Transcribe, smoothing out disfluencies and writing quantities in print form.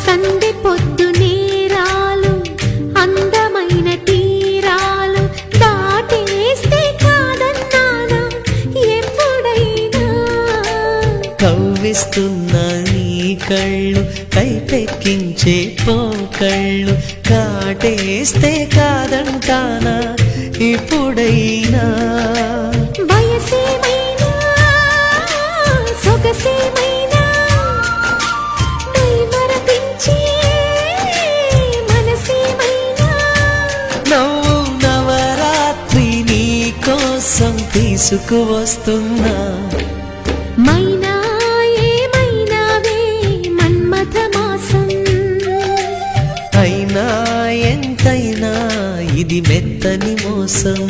సందె పొద్దు నేరాలు అందమైన తీరాలు దాటేస్తే కాదన్నానా ఎప్పుడైనా కవ్విస్తున్న నీ కళ్ళు కైపెక్కించే పోకళ్ళు కాటేస్తే కాదంటానా ఇప్పుడైనా వయసేమైనా సొగసేమైనా మైమరపించే మనసేమైనా నవ్వు నవరాత్రి నీ కోసం తీసుకువస్తున్నా మైనా ఏమైనావే మన్మథ మాసం అయినా ఎంతైనా ఇది మెత్తని మోసం